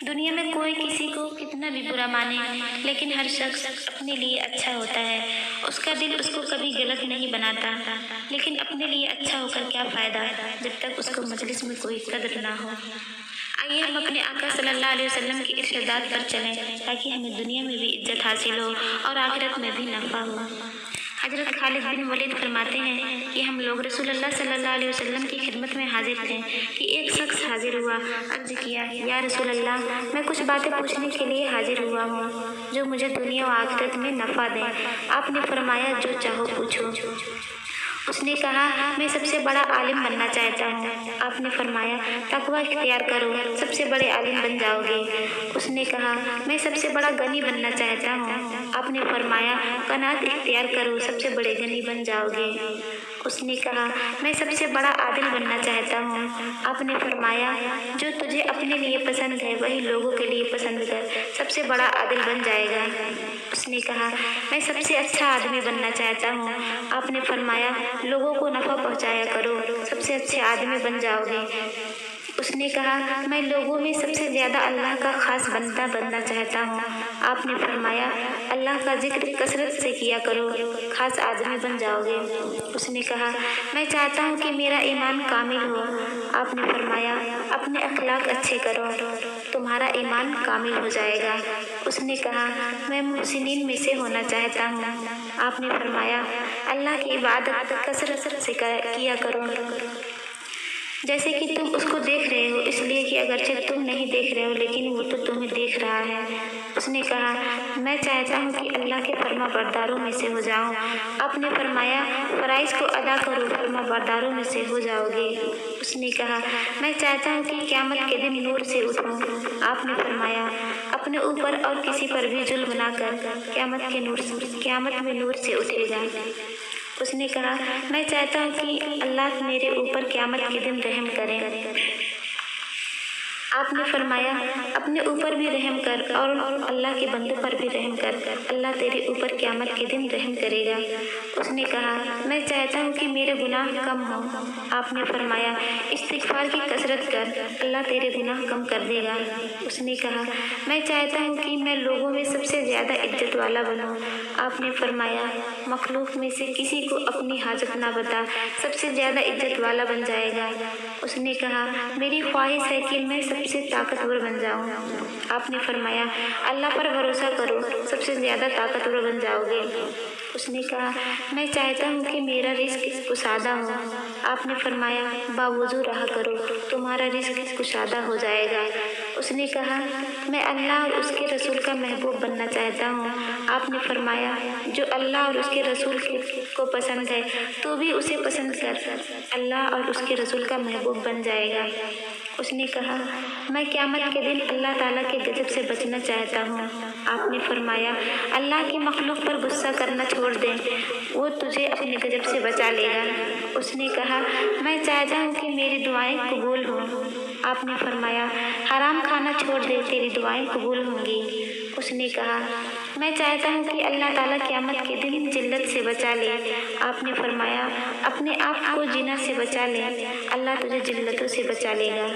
दुनिया में कोई किसी को कितना भी बुरा माने, लेकिन हर शख्स अपने लिए अच्छा होता है। उसका दिल उसको कभी गलत नहीं बनाता, लेकिन अपने लिए अच्छा होकर क्या फ़ायदा जब तक उसको मजलिस में कोई कदर ना हो। आइए हम अपने आका सल्लल्लाहु अलैहि वसल्लम की इरशादात पर चलें, ताकि हमें दुनिया में भी इज्जत हासिल हो और आखिरत में भी नफ़ा हो। हज़रत खालिद बिन वलीद फरमाते हैं कि हम लोग रसूलुल्लाह सल्लल्लाहु अलैहि वसल्लम की खिदमत में हाजिर थे कि एक शख्स हाजिर हुआ। अर्ज़ किया, या रसूलल्लाह, मैं कुछ बातें पूछने के लिए हाजिर हुआ हूँ जो मुझे दुनिया और आखिरत में नफ़ा दें। आपने फरमाया, जो चाहो पूछो। उसने कहा, मैं सबसे बड़ा आलिम बनना चाहता हूँ। आपने फरमाया, तकवा इख्तियार करो, सबसे बड़े आलिम बन जाओगे। उसने कहा, मैं सबसे बड़ा गनी बनना चाहता हूँ। आपने फरमाया, कनात इख्तियार करो, सबसे बड़े गनी बन जाओगे। उसने कहा, मैं सबसे बड़ा आदिल बनना चाहता हूँ। आपने फरमाया, जो तुझे अपने लिए पसंद है वही लोगों के लिए पसंद कर, सबसे बड़ा आदिल बन जाएगा। उसने कहा, मैं सबसे अच्छा आदमी बनना चाहता हूँ। आपने फरमाया, लोगों को नफ़ा पहुँचाया करो, सबसे अच्छे आदमी बन जाओगे। उसने कहा, मैं लोगों में सबसे ज़्यादा अल्लाह का ख़ास बंदा बनना चाहता हूँ। आपने फरमाया, अल्लाह का जिक्र कसरत से किया करो, ख़ास आदमी बन जाओगे। उसने कहा, मैं चाहता हूँ कि मेरा ईमान कामिल हो। आपने फरमाया, अपने अखलाक अच्छे करो, तुम्हारा ईमान कामिल हो जाएगा। उसने कहा, मैं मुहसिनीन में से होना चाहता हूँ। आपने फरमाया, अल्लाह की इबादत कसरत से किया करो, जैसे कि तुम उसको देख रहे हो, इसलिए कि अगरचे तुम नहीं देख रहे हो लेकिन वो तो तुम्हें देख रहा है। उसने कहा, मैं चाहता हूँ कि अल्लाह के फर्मा बरदारों में से हो जाऊँ। आपने फरमाया, फ़राइज़ को अदा करो, फर्मा बरदारों में से हो जाओगे। उसने कहा, मैं चाहता हूँ कि क़यामत के दिन नूर से उठूँ। आपने फरमाया, अपने ऊपर और किसी पर भी जुल्म ना कर, क़यामत में नूर से उठेगा। उसने कहा, मैं चाहता हूँ कि अल्लाह मेरे ऊपर क़यामत के दिन रहम करे। आपने फरमाया, अपने ऊपर भी रहम कर और अल्लाह के बंदों पर भी रहम कर, अल्लाह तेरे ऊपर क़यामत के दिन रहम करेगा। उसने कहा, मैं चाहता हूँ कि मेरे गुनाह कम हों। आपने फरमाया, इस्तिग़फ़ार की कसरत कर, अल्लाह तेरे गुनाह कम कर देगा। उसने कहा, मैं चाहता हूँ कि मैं लोगों में सबसे ज़्यादा इज्जत वाला बनूँ। आपने फरमाया, मखलूक में से किसी को अपनी हाजत ना बता, सबसे ज़्यादा इज्जत वाला बन जाएगा। उसने कहा, मेरी ख्वाहिश है कि मैं सबसे ताकतवर बन जाऊँ। आपने फरमाया, अल्लाह पर भरोसा करो, सबसे ज़्यादा ताकतवर बन जाओगे। उसने कहा, मैं चाहता हूँ कि मेरा रिज़्क़ कुशादा हो। आपने फरमाया, बावजूद रहा करो, तुम्हारा रिज़्क़ कुशादा हो जाएगा। उसने कहा, मैं अल्लाह और उसके रसूल का महबूब बनना चाहता हूँ। आपने फरमाया, जो अल्लाह और उसके रसूल को पसंद है तो भी उसे पसंद कर, अल्लाह और उसके रसूल का महबूब बन जाएगा। उसने कहा, मैं क़यामत के दिन अल्लाह ताला के गज़ब से बचना चाहता हूँ। आपने फरमाया, अल्लाह की मखलूक पर गुस्सा करना छोड़ दे, वो तुझे अपने गज़ब से बचा लेगा। उसने कहा, मैं चाहता हूँ कि मेरी दुआएं कबूल हों। आपने फरमाया, हराम खाना छोड़ दे, तेरी दुआएं कबूल होंगी। उसने कहा, मैं चाहता हूँ कि अल्लाह ताला क़यामत के दिन जिल्लत से बचा ले। आपने फरमाया, अपने आप को जिना से बचा ले, अल्लाह तुझे जिल्लतों से बचा लेगा।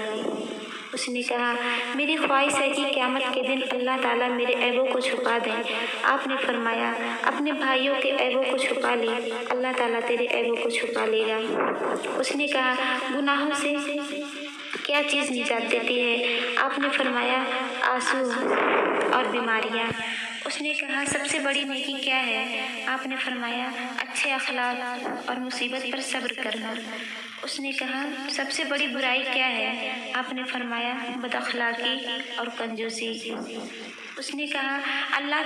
उसने कहा, मेरी ख्वाहिश है कि क़यामत के दिन अल्लाह ताला मेरे ऐबों को छुपा दें। आपने फरमाया, अपने भाइयों के ऐबों को छुपा ले, अल्लाह ताला तेरे ऐबों को छुपा लेगा। उसने कहा, गुनाहों से क्या चीज़ निजात देती है? आपने फरमाया, आंसू और बीमारियाँ। उसने कहा, सबसे बड़ी नेकी क्या है? आपने फरमाया, अच्छे अखलाक और मुसीबत पर सब्र करना। उसने कहा, सबसे बड़ी बुराई क्या है? आपने फरमाया, बदअखलाकी और कंजूसी। उसने कहा, अल्लाह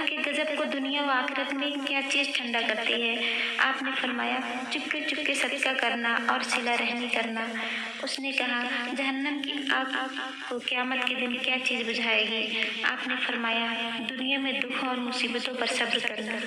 के गज़ब को दुनिया व आखिरत में क्या चीज़ ठंडा करती है? आपने फरमाया, चुपके चुपके सदका करना और सिला रहमी करना। उसने कहा, जहन्नम की आग को क़यामत के दिन क्या चीज़ बुझाएगी? आपने फरमाया, दुनिया में दुखों और मुसीबतों पर सब्र करना।